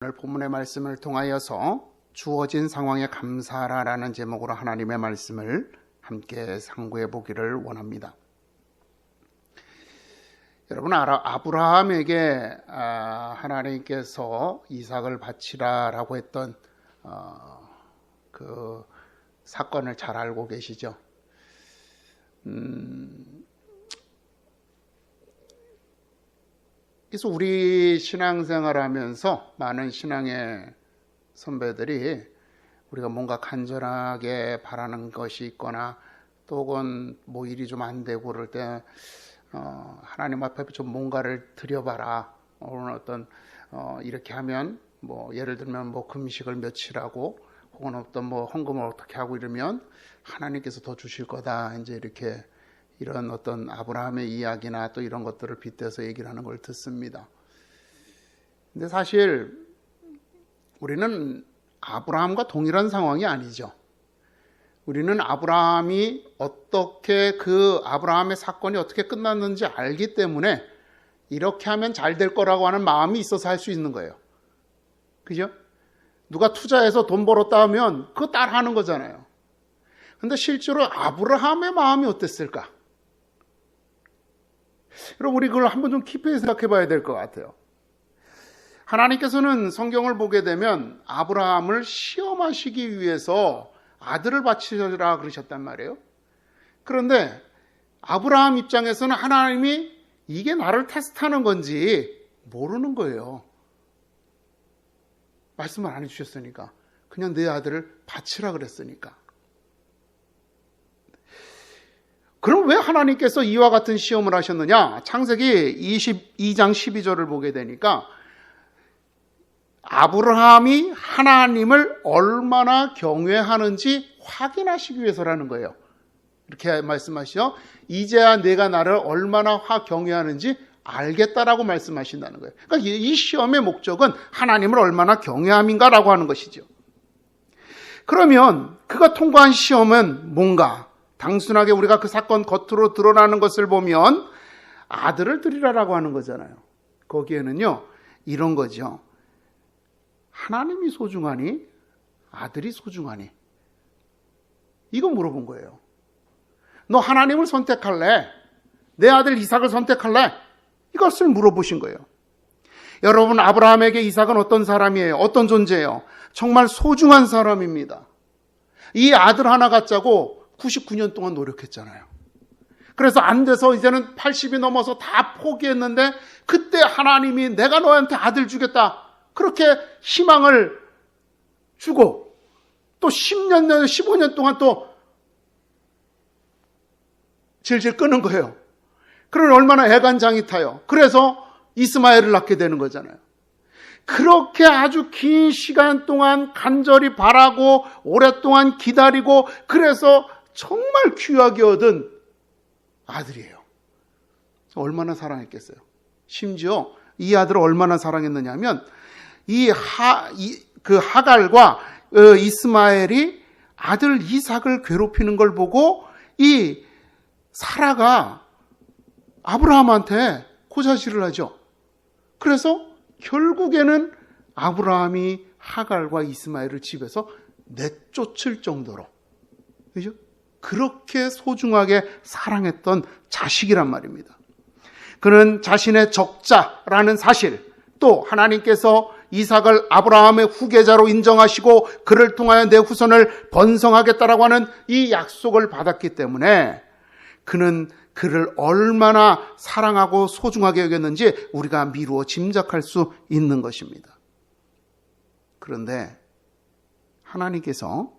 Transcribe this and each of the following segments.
오늘 본문의 말씀을 통하여서 주어진 상황에 감사하라라는 제목으로 하나님의 말씀을 함께 상고해 보기를 원합니다. 여러분, 아브라함에게 하나님께서 이삭을 바치라라고 했던 그 사건을 잘 알고 계시죠? 그래서 우리 신앙생활 하면서 많은 신앙의 선배들이 우리가 뭔가 간절하게 바라는 것이 있거나 또 혹은 뭐 일이 좀 안 되고 그럴 때 하나님 앞에 좀 뭔가를 드려봐라. 오늘 어떤 이렇게 하면 뭐 예를 들면 뭐 금식을 며칠하고 혹은 어떤 뭐 헌금을 어떻게 하고 이러면 하나님께서 더 주실 거다. 이제 이렇게 이런 어떤 아브라함의 이야기나 또 이런 것들을 빗대서 얘기를 하는 걸 듣습니다. 근데 사실 우리는 아브라함과 동일한 상황이 아니죠. 우리는 아브라함이 어떻게 그 아브라함의 사건이 어떻게 끝났는지 알기 때문에 이렇게 하면 잘 될 거라고 하는 마음이 있어서 할 수 있는 거예요. 그죠? 누가 투자해서 돈 벌었다 하면 그거 따라 하는 거잖아요. 근데 실제로 아브라함의 마음이 어땠을까? 여러분, 우리 그걸 한번 좀 깊이 생각해 봐야 될 것 같아요. 하나님께서는 성경을 보게 되면 아브라함을 시험하시기 위해서 아들을 바치라 그러셨단 말이에요. 그런데 아브라함 입장에서는 하나님이 이게 나를 테스트하는 건지 모르는 거예요. 말씀을 안 해주셨으니까. 그냥 내 아들을 바치라 그랬으니까. 그럼 왜 하나님께서 이와 같은 시험을 하셨느냐? 창세기 22장 12절을 보게 되니까 아브라함이 하나님을 얼마나 경외하는지 확인하시기 위해서라는 거예요. 이렇게 말씀하시죠. 이제야 내가 나를 얼마나 경외하는지 알겠다라고 말씀하신다는 거예요. 그러니까 이 시험의 목적은 하나님을 얼마나 경외함인가라고 하는 것이죠. 그러면 그가 통과한 시험은 뭔가? 단순하게 우리가 그 사건 겉으로 드러나는 것을 보면 아들을 드리라라고 하는 거잖아요. 거기에는요, 이런 거죠. 하나님이 소중하니? 아들이 소중하니? 이거 물어본 거예요. 너 하나님을 선택할래? 내 아들 이삭을 선택할래? 이것을 물어보신 거예요. 여러분, 아브라함에게 이삭은 어떤 사람이에요? 어떤 존재예요? 정말 소중한 사람입니다. 이 아들 하나 갖자고 99년 동안 노력했잖아요. 그래서 안 돼서 이제는 80이 넘어서 다 포기했는데 그때 하나님이 내가 너한테 아들 주겠다. 그렇게 희망을 주고 또 10년, 15년 동안 또 질질 끄는 거예요. 그러면 얼마나 애간장이 타요. 그래서 이스마엘을 낳게 되는 거잖아요. 그렇게 아주 긴 시간 동안 간절히 바라고 오랫동안 기다리고 그래서 정말 귀하게 얻은 아들이에요. 얼마나 사랑했겠어요. 심지어 이 아들을 얼마나 사랑했느냐 하면 그 하갈과 이스마엘이 아들 이삭을 괴롭히는 걸 보고 이 사라가 아브라함한테 고사실을 하죠. 그래서 결국에는 아브라함이 하갈과 이스마엘을 집에서 내쫓을 정도로, 그죠? 그렇게 소중하게 사랑했던 자식이란 말입니다. 그는 자신의 적자라는 사실, 또 하나님께서 이삭을 아브라함의 후계자로 인정하시고 그를 통하여 내 후손을 번성하겠다라고 하는 이 약속을 받았기 때문에 그는 그를 얼마나 사랑하고 소중하게 여겼는지 우리가 미루어 짐작할 수 있는 것입니다. 그런데 하나님께서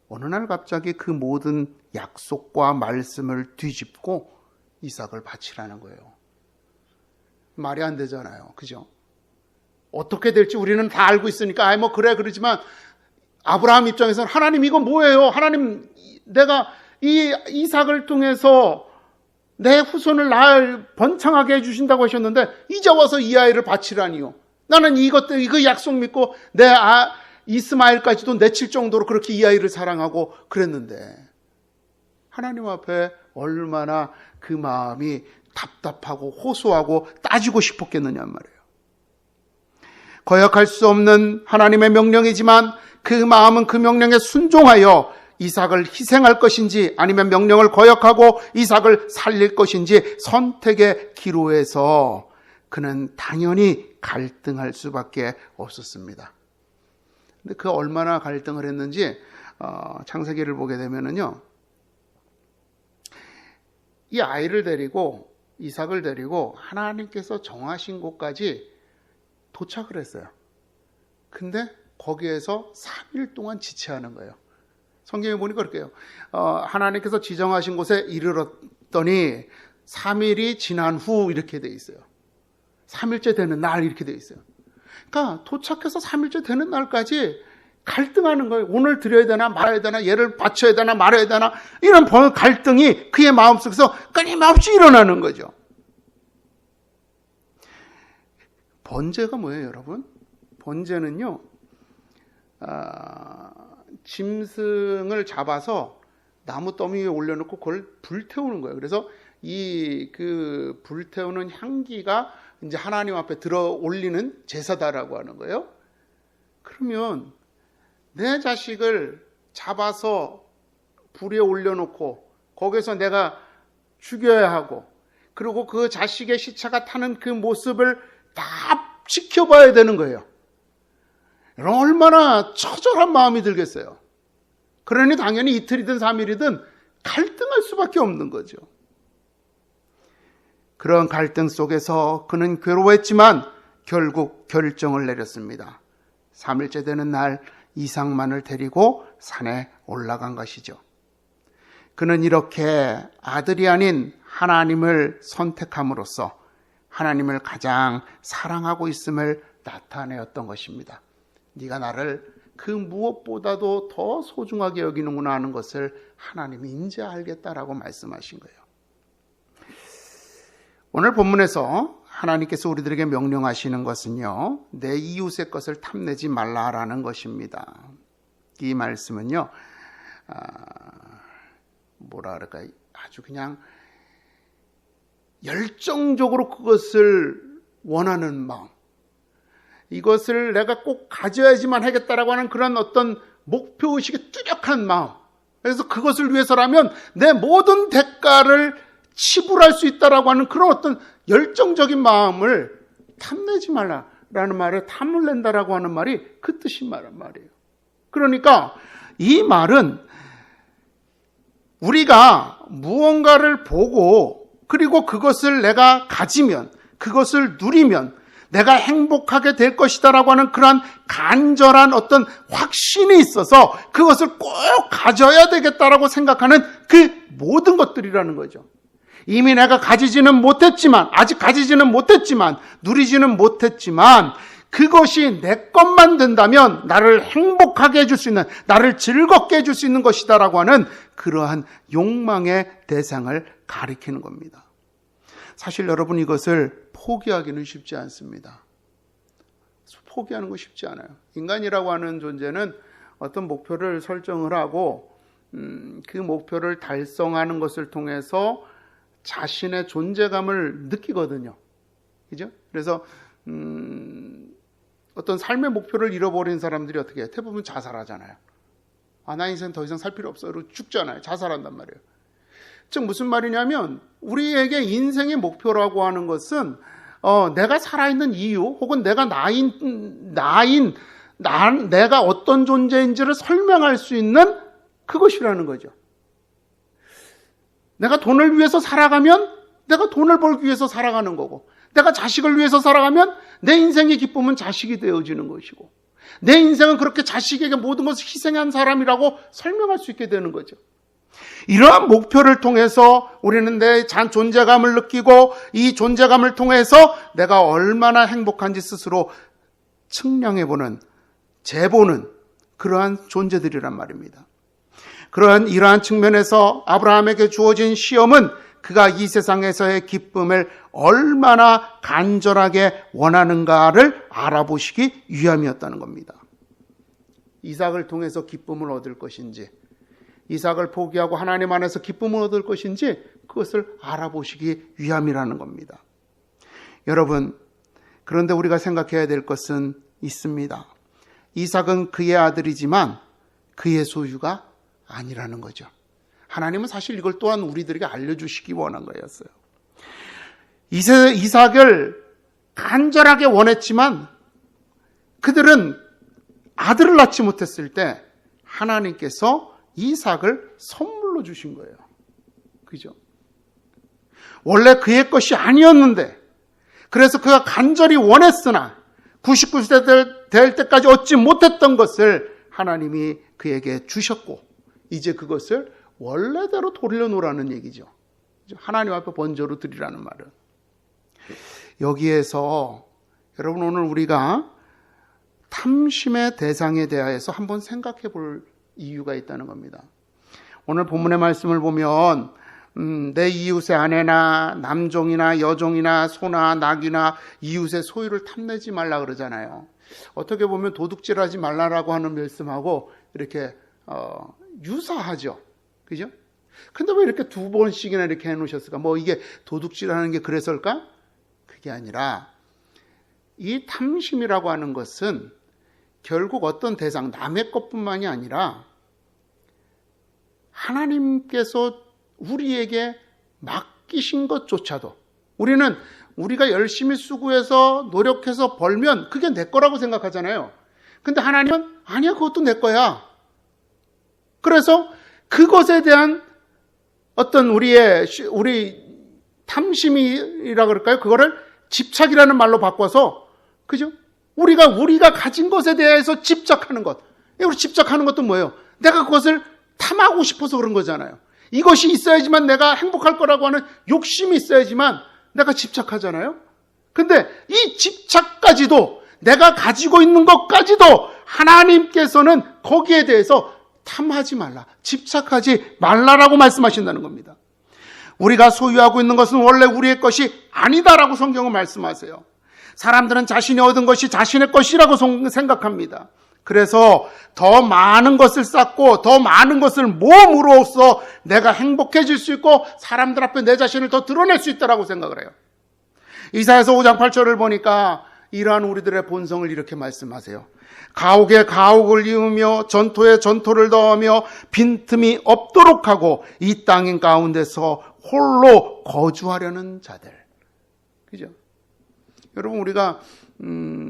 어느 날 갑자기 그 모든 약속과 말씀을 뒤집고 이삭을 바치라는 거예요. 말이 안 되잖아요. 그죠? 어떻게 될지 우리는 다 알고 있으니까 뭐 그래 그러지만 아브라함 입장에서는 하나님 이건 뭐예요? 하나님 내가 이 이삭을 통해서 내 후손을 날 번창하게 해주신다고 하셨는데 이제 와서 이 아이를 바치라니요. 나는 이거 약속 믿고 내 이스마엘까지도 내칠 정도로 그렇게 이 아이를 사랑하고 그랬는데 하나님 앞에 얼마나 그 마음이 답답하고 호소하고 따지고 싶었겠느냐 말이에요. 거역할 수 없는 하나님의 명령이지만 그 마음은 그 명령에 순종하여 이삭을 희생할 것인지 아니면 명령을 거역하고 이삭을 살릴 것인지 선택의 기로에서 그는 당연히 갈등할 수밖에 없었습니다. 근데 그 얼마나 갈등을 했는지 창세기를 보게 되면은요, 이 아이를 데리고 이삭을 데리고 하나님께서 정하신 곳까지 도착을 했어요. 근데 거기에서 3일 동안 지체하는 거예요. 성경에 보니까 그렇게요. 하나님께서 지정하신 곳에 이르렀더니 3일이 지난 후 이렇게 돼 있어요. 3일째 되는 날 이렇게 돼 있어요. 그러니까 도착해서 3일째 되는 날까지 갈등하는 거예요. 오늘 드려야 되나 말아야 되나, 얘를 바쳐야 되나 말아야 되나, 이런 갈등이 그의 마음속에서 끊임없이 일어나는 거죠. 번제가 뭐예요, 여러분? 번제는요, 짐승을 잡아서 나무 더미 위에 올려놓고 그걸 불태우는 거예요. 그래서 그 불태우는 향기가 이제 하나님 앞에 들어 올리는 제사다라고 하는 거예요. 그러면 내 자식을 잡아서 불에 올려놓고 거기서 내가 죽여야 하고, 그리고 그 자식의 시체가 타는 그 모습을 다 지켜봐야 되는 거예요. 얼마나 처절한 마음이 들겠어요. 그러니 당연히 이틀이든 3일이든 갈등할 수밖에 없는 거죠. 그런 갈등 속에서 그는 괴로워했지만 결국 결정을 내렸습니다. 3일째 되는 날 이삭만을 데리고 산에 올라간 것이죠. 그는 이렇게 아들이 아닌 하나님을 선택함으로써 하나님을 가장 사랑하고 있음을 나타내었던 것입니다. 네가 나를 그 무엇보다도 더 소중하게 여기는구나 하는 것을 하나님이 이제 알겠다라고 말씀하신 거예요. 오늘 본문에서 하나님께서 우리들에게 명령하시는 것은요, 내 이웃의 것을 탐내지 말라라는 것입니다. 이 말씀은요, 뭐라 그럴까, 아주 그냥 열정적으로 그것을 원하는 마음, 이것을 내가 꼭 가져야지만 하겠다라고 하는 그런 어떤 목표의식의 뚜렷한 마음, 그래서 그것을 위해서라면 내 모든 대가를 치불할 수 있다라고 하는 그런 어떤 열정적인 마음을 탐내지 말라라는 말에 탐을 낸다라고 하는 말이 그 뜻이 말이에요. 그러니까 이 말은 우리가 무언가를 보고 그리고 그것을 내가 가지면, 그것을 누리면 내가 행복하게 될 것이다라고 하는 그러한 간절한 어떤 확신이 있어서 그것을 꼭 가져야 되겠다라고 생각하는 그 모든 것들이라는 거죠. 이미 내가 가지지는 못했지만, 아직 가지지는 못했지만, 누리지는 못했지만 그것이 내 것만 된다면 나를 행복하게 해줄 수 있는, 나를 즐겁게 해줄 수 있는 것이다라고 하는 그러한 욕망의 대상을 가리키는 겁니다. 사실 여러분, 이것을 포기하기는 쉽지 않습니다. 포기하는 거 쉽지 않아요. 인간이라고 하는 존재는 어떤 목표를 설정을 하고 그 목표를 달성하는 것을 통해서 자신의 존재감을 느끼거든요. 그죠? 그래서 어떤 삶의 목표를 잃어버린 사람들이 어떻게 해요? 대부분 자살하잖아요. 나 인생 더 이상 살 필요 없어. 그리고 죽잖아요. 자살한단 말이에요. 즉 무슨 말이냐면 우리에게 인생의 목표라고 하는 것은 내가 살아있는 이유 혹은 내가 내가 어떤 존재인지를 설명할 수 있는 그것이라는 거죠. 내가 돈을 위해서 살아가면 내가 돈을 벌기 위해서 살아가는 거고, 내가 자식을 위해서 살아가면 내 인생의 기쁨은 자식이 되어지는 것이고, 내 인생은 그렇게 자식에게 모든 것을 희생한 사람이라고 설명할 수 있게 되는 거죠. 이러한 목표를 통해서 우리는 내 존재감을 느끼고, 이 존재감을 통해서 내가 얼마나 행복한지 스스로 측량해보는, 재보는 그러한 존재들이란 말입니다. 이러한 측면에서 아브라함에게 주어진 시험은 그가 이 세상에서의 기쁨을 얼마나 간절하게 원하는가를 알아보시기 위함이었다는 겁니다. 이삭을 통해서 기쁨을 얻을 것인지, 이삭을 포기하고 하나님 안에서 기쁨을 얻을 것인지 그것을 알아보시기 위함이라는 겁니다. 여러분, 그런데 우리가 생각해야 될 것은 있습니다. 이삭은 그의 아들이지만 그의 소유가 아니라는 거죠. 하나님은 사실 이걸 또한 우리들에게 알려주시기 원한 거였어요. 이삭을 간절하게 원했지만 그들은 아들을 낳지 못했을 때 하나님께서 이삭을 선물로 주신 거예요. 그죠? 원래 그의 것이 아니었는데, 그래서 그가 간절히 원했으나 99세 될 때까지 얻지 못했던 것을 하나님이 그에게 주셨고, 이제 그것을 원래대로 돌려놓으라는 얘기죠. 하나님 앞에 번제로 드리라는 말은. 여기에서 여러분, 오늘 우리가 탐심의 대상에 대하여서 한번 생각해 볼 이유가 있다는 겁니다. 오늘 본문의 말씀을 보면 내 이웃의 아내나 남종이나 여종이나 소나 낙이나 이웃의 소유를 탐내지 말라 그러잖아요. 어떻게 보면 도둑질하지 말라라고 하는 말씀하고 이렇게 유사하죠. 그죠? 근데 왜 이렇게 두 번씩이나 이렇게 해놓으셨을까? 뭐 이게 도둑질하는 게 그래서일까? 그게 아니라 이 탐심이라고 하는 것은 결국 어떤 대상, 남의 것뿐만이 아니라 하나님께서 우리에게 맡기신 것조차도, 우리가 열심히 수고해서 노력해서 벌면 그게 내 거라고 생각하잖아요. 근데 하나님은 아니야, 그것도 내 거야. 그래서 그것에 대한 어떤 우리 탐심이라 그럴까요? 그거를 집착이라는 말로 바꿔서, 그죠? 우리가 가진 것에 대해서 집착하는 것. 우리 집착하는 것도 뭐예요? 내가 그것을 탐하고 싶어서 그런 거잖아요. 이것이 있어야지만 내가 행복할 거라고 하는 욕심이 있어야지만 내가 집착하잖아요. 근데 이 집착까지도, 내가 가지고 있는 것까지도 하나님께서는 거기에 대해서 탐하지 말라, 집착하지 말라라고 말씀하신다는 겁니다. 우리가 소유하고 있는 것은 원래 우리의 것이 아니다라고 성경은 말씀하세요. 사람들은 자신이 얻은 것이 자신의 것이라고 생각합니다. 그래서 더 많은 것을 쌓고 더 많은 것을 모음으로써 내가 행복해질 수 있고 사람들 앞에 내 자신을 더 드러낼 수 있다라고 생각을 해요. 이사야서 5장 8절을 보니까 이러한 우리들의 본성을 이렇게 말씀하세요. 가옥에 가옥을 이으며 전토에 전토를 더하며 빈틈이 없도록 하고 이 땅인 가운데서 홀로 거주하려는 자들. 그죠? 여러분, 우리가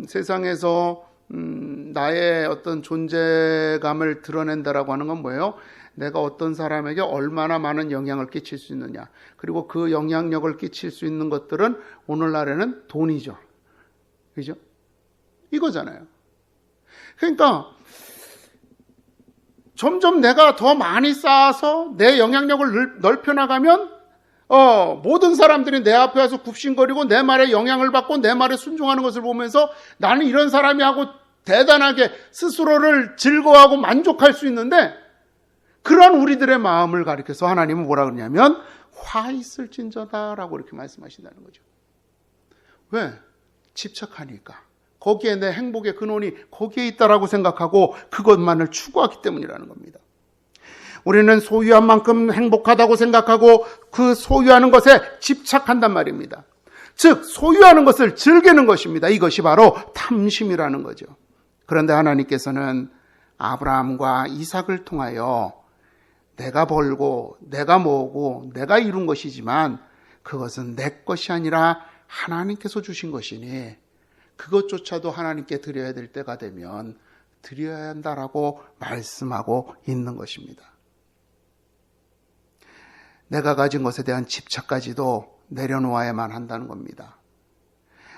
세상에서 나의 어떤 존재감을 드러낸다라고 하는 건 뭐예요? 내가 어떤 사람에게 얼마나 많은 영향을 끼칠 수 있느냐. 그리고 그 영향력을 끼칠 수 있는 것들은 오늘날에는 돈이죠. 그죠? 이거잖아요. 그러니까 점점 내가 더 많이 쌓아서 내 영향력을 넓혀나가면 모든 사람들이 내 앞에 와서 굽신거리고 내 말에 영향을 받고 내 말에 순종하는 것을 보면서 나는 이런 사람이 하고 대단하게 스스로를 즐거워하고 만족할 수 있는데, 그런 우리들의 마음을 가리켜서 하나님은 뭐라 그러냐면 화 있을진저다라고 이렇게 말씀하신다는 거죠. 왜? 집착하니까. 거기에 내 행복의 근원이 거기에 있다라고 생각하고 그것만을 추구하기 때문이라는 겁니다. 우리는 소유한 만큼 행복하다고 생각하고 그 소유하는 것에 집착한단 말입니다. 즉 소유하는 것을 즐기는 것입니다. 이것이 바로 탐심이라는 거죠. 그런데 하나님께서는 아브라함과 이삭을 통하여 내가 벌고 내가 모으고 내가 이룬 것이지만 그것은 내 것이 아니라 하나님께서 주신 것이니 그것조차도 하나님께 드려야 될 때가 되면 드려야 한다라고 말씀하고 있는 것입니다. 내가 가진 것에 대한 집착까지도 내려놓아야만 한다는 겁니다.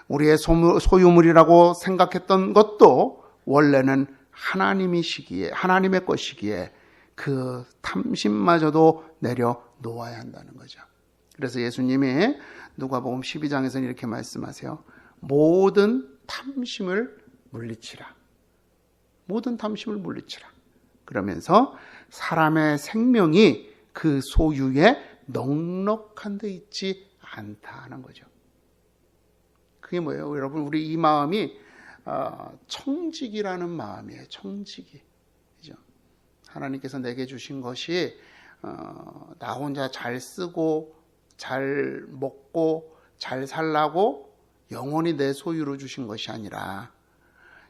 우리의 소유물이라고 생각했던 것도 원래는 하나님이시기에, 하나님의 것이기에 그 탐심마저도 내려놓아야 한다는 거죠. 그래서 예수님이 누가복음 12장에서는 이렇게 말씀하세요. 모든 탐심을 물리치라. 모든 탐심을 물리치라. 그러면서 사람의 생명이 그 소유에 넉넉한 데 있지 않다는 거죠. 그게 뭐예요? 여러분, 우리 이 마음이 청지기라는 마음이에요. 청지기. 그죠? 하나님께서 내게 주신 것이 나 혼자 잘 쓰고 잘 먹고 잘 살라고 영원히 내 소유로 주신 것이 아니라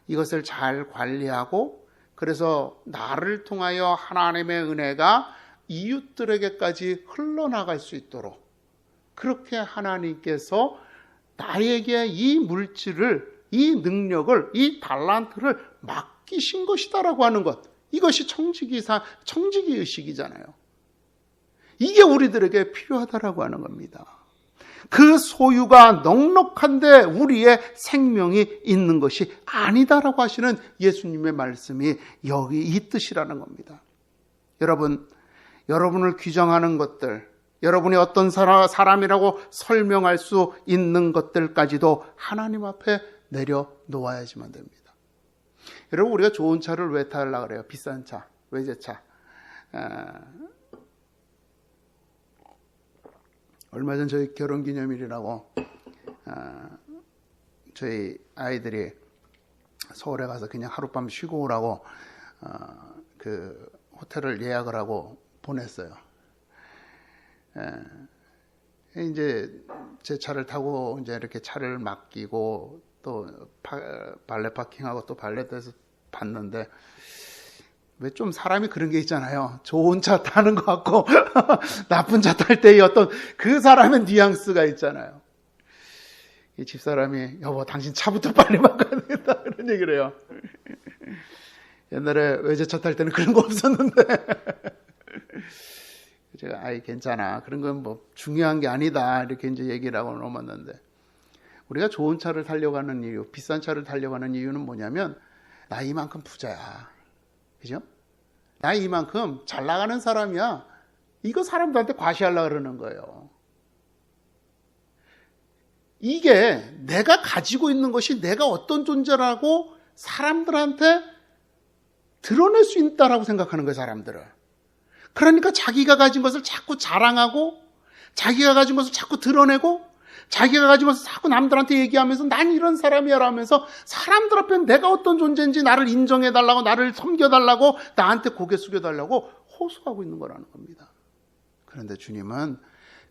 이것을 잘 관리하고 그래서 나를 통하여 하나님의 은혜가 이웃들에게까지 흘러나갈 수 있도록 그렇게 하나님께서 나에게 이 물질을, 이 능력을, 이 달란트를 맡기신 것이다라고 하는 것, 이것이 청지기 의식이잖아요. 이게 우리들에게 필요하다라고 하는 겁니다. 그 소유가 넉넉한데 우리의 생명이 있는 것이 아니다라고 하시는 예수님의 말씀이 여기 이 뜻이라는 겁니다. 여러분을 규정하는 것들, 여러분이 어떤 사람이라고 설명할 수 있는 것들까지도 하나님 앞에 내려놓아야지만 됩니다. 여러분, 우리가 좋은 차를 왜 타려고 그래요? 비싼 차, 외제차. 얼마 전 저희 결혼기념일이라고 저희 아이들이 서울에 가서 그냥 하룻밤 쉬고 오라고 그 호텔을 예약을 하고 보냈어요. 이제 제 차를 타고 이제 이렇게 차를 맡기고 또 발레 파킹하고 또 발렛에서 봤는데 왜 좀 사람이 그런 게 있잖아요. 좋은 차 타는 것 같고 나쁜 차 탈 때의 어떤 그 사람의 뉘앙스가 있잖아요. 이 집사람이 여보 당신 차부터 빨리 바꿔야 된다 그런 얘기를 해요. 옛날에 외제차 탈 때는 그런 거 없었는데 제가 아이 괜찮아 그런 건 뭐 중요한 게 아니다 이렇게 이제 얘기를 하고 넘었는데 우리가 좋은 차를 타려고 하는 이유, 비싼 차를 타려고 하는 이유는 뭐냐면 나 이만큼 부자야. 그죠? 나 이만큼 잘 나가는 사람이야. 이거 사람들한테 과시하려고 그러는 거예요. 이게 내가 가지고 있는 것이 내가 어떤 존재라고 사람들한테 드러낼 수 있다라고 생각하는 거예요, 사람들은. 그러니까 자기가 가진 것을 자꾸 자랑하고 자기가 가진 것을 자꾸 드러내고 자기가 가진 것을 자꾸 남들한테 얘기하면서 난 이런 사람이야 라면서 사람들 앞에 내가 어떤 존재인지 나를 인정해달라고 나를 섬겨달라고 나한테 고개 숙여달라고 호소하고 있는 거라는 겁니다. 그런데 주님은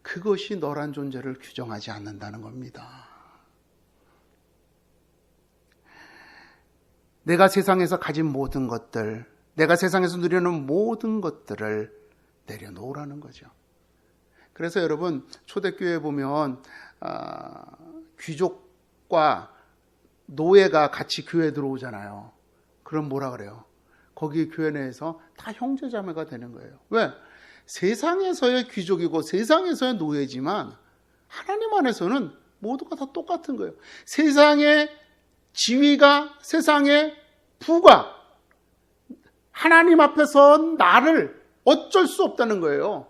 그것이 너란 존재를 규정하지 않는다는 겁니다. 내가 세상에서 가진 모든 것들, 내가 세상에서 누리는 모든 것들을 내려놓으라는 거죠. 그래서 여러분 초대교회에 보면 귀족과 노예가 같이 교회에 들어오잖아요. 그럼 뭐라 그래요? 거기 교회 내에서 다 형제자매가 되는 거예요. 왜? 세상에서의 귀족이고 세상에서의 노예지만 하나님 안에서는 모두가 다 똑같은 거예요. 세상의 지위가, 세상의 부가 하나님 앞에서 나를 어쩔 수 없다는 거예요.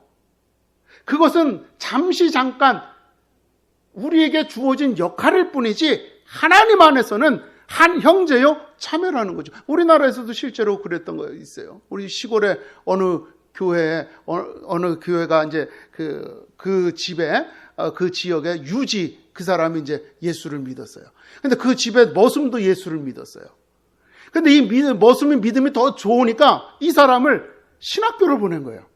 그것은 잠시 잠깐 우리에게 주어진 역할일 뿐이지 하나님 안에서는 한 형제요 참여라는 거죠. 우리나라에서도 실제로 그랬던 거 있어요. 우리 시골에 어느 교회가 이제 그 집에 그 지역에 유지 그 사람이 이제 예수를 믿었어요. 근데 그 집에 머슴도 예수를 믿었어요. 근데 이 머슴의 믿음이 더 좋으니까 이 사람을 신학교를 보낸 거예요.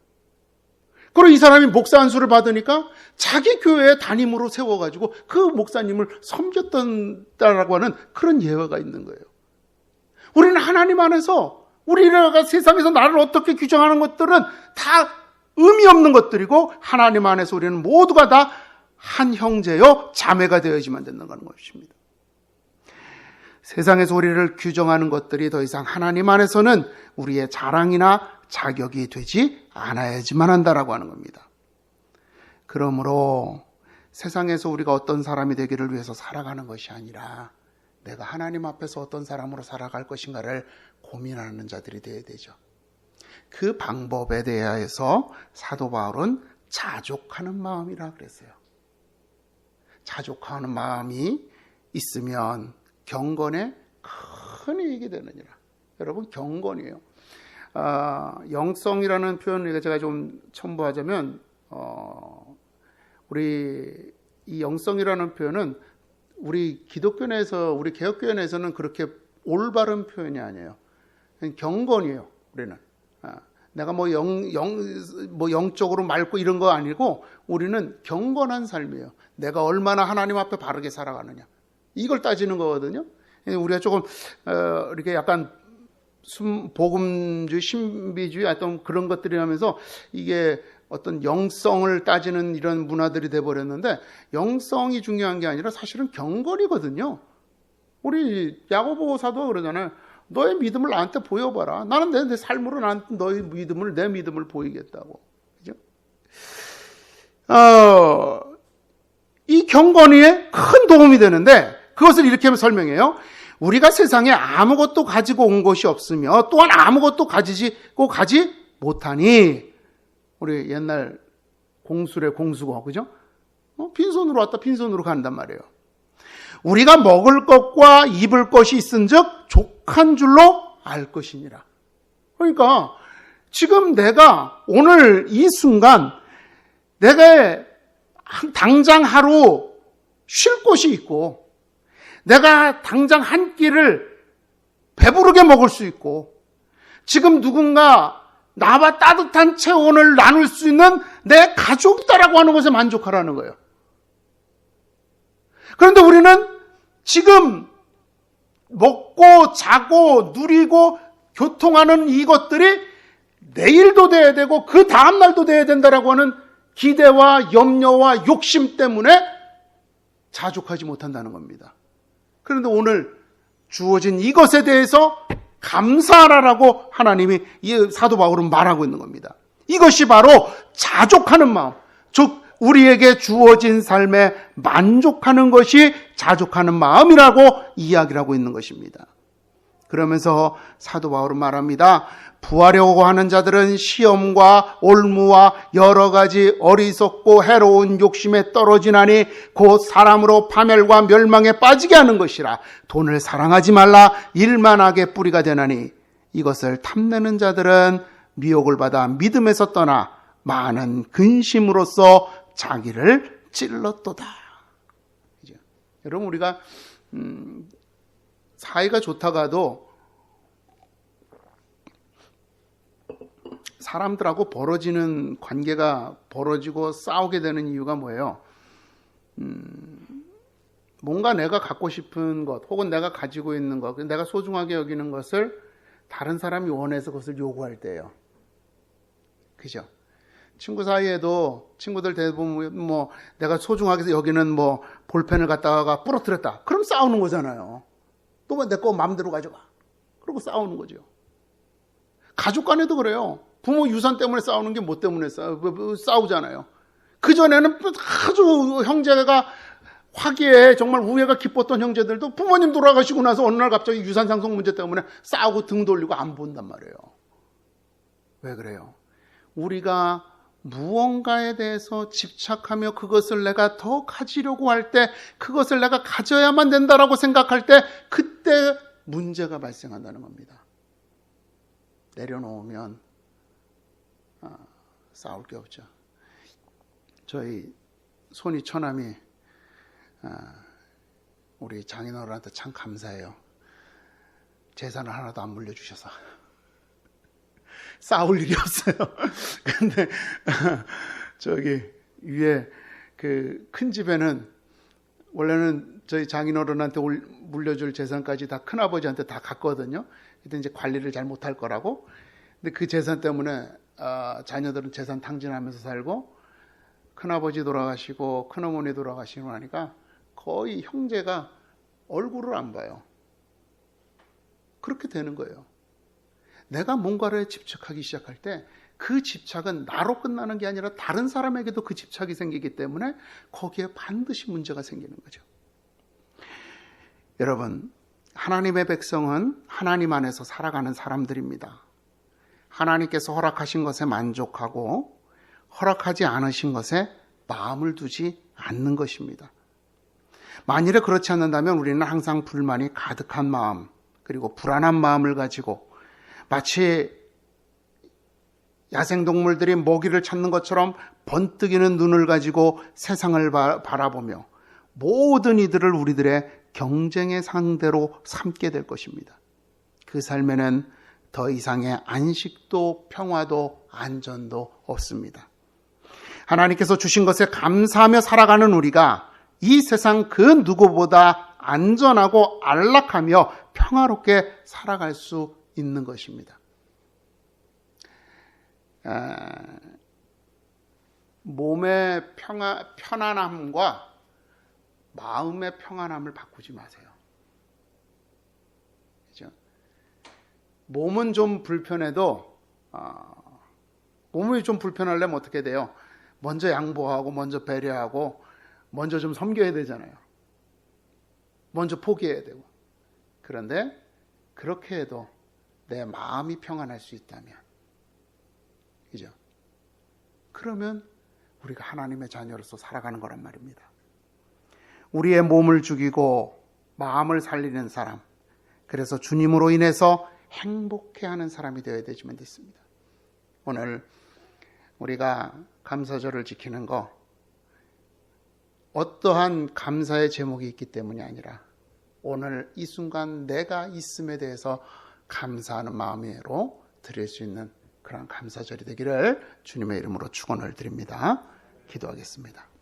그리고 이 사람이 목사 안수를 받으니까 자기 교회의 담임으로 세워가지고 그 목사님을 섬겼다라고 하는 그런 예화가 있는 거예요. 우리는 하나님 안에서 우리가 세상에서 나를 어떻게 규정하는 것들은 다 의미 없는 것들이고 하나님 안에서 우리는 모두가 다 한 형제요 자매가 되어야지만 된다는 것입니다. 세상에서 우리를 규정하는 것들이 더 이상 하나님 안에서는 우리의 자랑이나 자격이 되지 않아야지만 한다라고 하는 겁니다. 그러므로 세상에서 우리가 어떤 사람이 되기를 위해서 살아가는 것이 아니라 내가 하나님 앞에서 어떤 사람으로 살아갈 것인가를 고민하는 자들이 되어야 되죠. 그 방법에 대해서 사도 바울은 자족하는 마음이라 그랬어요. 자족하는 마음이 있으면 경건에 큰 이익이 되느니라. 여러분 경건이에요. 영성이라는 표현을 제가 좀 첨부하자면 우리 이 영성이라는 표현은 우리 기독교 내에서 우리 개혁교회 내에서는 그렇게 올바른 표현이 아니에요. 경건이에요. 우리는 내가 뭐 영적으로 맑고 이런 거 아니고 우리는 경건한 삶이에요. 내가 얼마나 하나님 앞에 바르게 살아가느냐 이걸 따지는 거거든요. 우리가 조금 이렇게 약간 복음주의, 신비주의 어떤 그런 것들이 하면서 이게 어떤 영성을 따지는 이런 문화들이 돼버렸는데, 영성이 중요한 게 아니라 사실은 경건이거든요. 우리 야고보 사도가 그러잖아요. 너의 믿음을 나한테 보여봐라. 나는 내 삶으로 나한테 너의 믿음을, 내 믿음을 보이겠다고. 그죠? 이 경건이 큰 도움이 되는데, 그것을 이렇게 설명해요. 우리가 세상에 아무것도 가지고 온 것이 없으며 또한 아무것도 가지 못하니, 우리 옛날 공수래 공수고, 그죠? 빈손으로 왔다 빈손으로 간단 말이에요. 우리가 먹을 것과 입을 것이 있은즉 족한 줄로 알 것이니라. 그러니까 지금 내가 오늘 이 순간 내가 당장 하루 쉴 곳이 있고, 내가 당장 한 끼를 배부르게 먹을 수 있고, 지금 누군가 나와 따뜻한 체온을 나눌 수 있는 내 가족이다라고 하는 것에 만족하라는 거예요. 그런데 우리는 지금 먹고 자고 누리고 교통하는 이것들이 내일도 돼야 되고 그 다음날도 돼야 된다라고 하는 기대와 염려와 욕심 때문에 자족하지 못한다는 겁니다. 그런데 오늘 주어진 이것에 대해서 감사하라고 하나님이 이 사도 바울은 말하고 있는 겁니다. 이것이 바로 자족하는 마음, 즉 우리에게 주어진 삶에 만족하는 것이 자족하는 마음이라고 이야기를 하고 있는 것입니다. 그러면서 사도 바울은 말합니다. 부하려고 하는 자들은 시험과 올무와 여러 가지 어리석고 해로운 욕심에 떨어지나니 곧 사람으로 파멸과 멸망에 빠지게 하는 것이라. 돈을 사랑하지 말라. 일만하게 뿌리가 되나니 이것을 탐내는 자들은 미혹을 받아 믿음에서 떠나 많은 근심으로써 자기를 찔렀도다. 그죠? 여러분, 우리가 사이가 좋다가도 사람들하고 벌어지는 관계가 벌어지고 싸우게 되는 이유가 뭐예요? 뭔가 내가 갖고 싶은 것 혹은 내가 가지고 있는 것, 내가 소중하게 여기는 것을 다른 사람이 원해서 그것을 요구할 때예요. 그죠? 친구 사이에도 친구들 대부분 뭐 내가 소중하게 여기는 뭐 볼펜을 갖다가 부러뜨렸다. 그럼 싸우는 거잖아요. 또 내 거 마음대로 가져가. 그러고 싸우는 거죠. 가족 간에도 그래요. 부모 유산 때문에 싸우는 게 뭐 때문에 싸우잖아요. 그전에는 아주 형제가 화기애애 정말 우애가 깊었던 형제들도 부모님 돌아가시고 나서 어느 날 갑자기 유산 상속 문제 때문에 싸우고 등 돌리고 안 본단 말이에요. 왜 그래요? 우리가 무언가에 대해서 집착하며 그것을 내가 더 가지려고 할 때, 그것을 내가 가져야만 된다라고 생각할 때, 그때 문제가 발생한다는 겁니다. 내려놓으면 싸울 게 없죠. 저희 손이 처남이 우리 장인어른한테 참 감사해요. 재산을 하나도 안 물려주셔서 싸울 일이 없어요. 근데 저기 위에 그 큰 집에는 원래는 저희 장인어른한테 물려줄 재산까지 다 큰아버지한테 다 갔거든요. 근데 이제 관리를 잘 못할 거라고. 근데 그 재산 때문에 자녀들은 재산 탕진하면서 살고, 큰아버지 돌아가시고 큰어머니 돌아가시고 나니까 거의 형제가 얼굴을 안 봐요. 그렇게 되는 거예요. 내가 뭔가를 집착하기 시작할 때 그 집착은 나로 끝나는 게 아니라 다른 사람에게도 그 집착이 생기기 때문에 거기에 반드시 문제가 생기는 거죠. 여러분, 하나님의 백성은 하나님 안에서 살아가는 사람들입니다. 하나님께서 허락하신 것에 만족하고 허락하지 않으신 것에 마음을 두지 않는 것입니다. 만일에 그렇지 않는다면 우리는 항상 불만이 가득한 마음, 그리고 불안한 마음을 가지고 마치 야생동물들이 먹이를 찾는 것처럼 번뜩이는 눈을 가지고 세상을 바라보며 모든 이들을 우리들의 경쟁의 상대로 삼게 될 것입니다. 그 삶에는 더 이상의 안식도 평화도 안전도 없습니다. 하나님께서 주신 것에 감사하며 살아가는 우리가 이 세상 그 누구보다 안전하고 안락하며 평화롭게 살아갈 수 있는 것입니다. 몸의 편안함과 마음의 평안함을 바꾸지 마세요. 그죠? 몸은 좀 불편해도 몸이 좀 불편하려면 어떻게 돼요? 먼저 양보하고 먼저 배려하고 먼저 좀 섬겨야 되잖아요. 먼저 포기해야 되고. 그런데 그렇게 해도 내 마음이 평안할 수 있다면, 그죠? 그러면 우리가 하나님의 자녀로서 살아가는 거란 말입니다. 우리의 몸을 죽이고 마음을 살리는 사람, 그래서 주님으로 인해서 행복해하는 사람이 되어야 되지만 됐습니다. 오늘 우리가 감사절을 지키는 거 어떠한 감사의 제목이 있기 때문이 아니라 오늘 이 순간 내가 있음에 대해서 감사하는 마음으로 드릴 수 있는 그런 감사절이 되기를 주님의 이름으로 축원을 드립니다. 기도하겠습니다.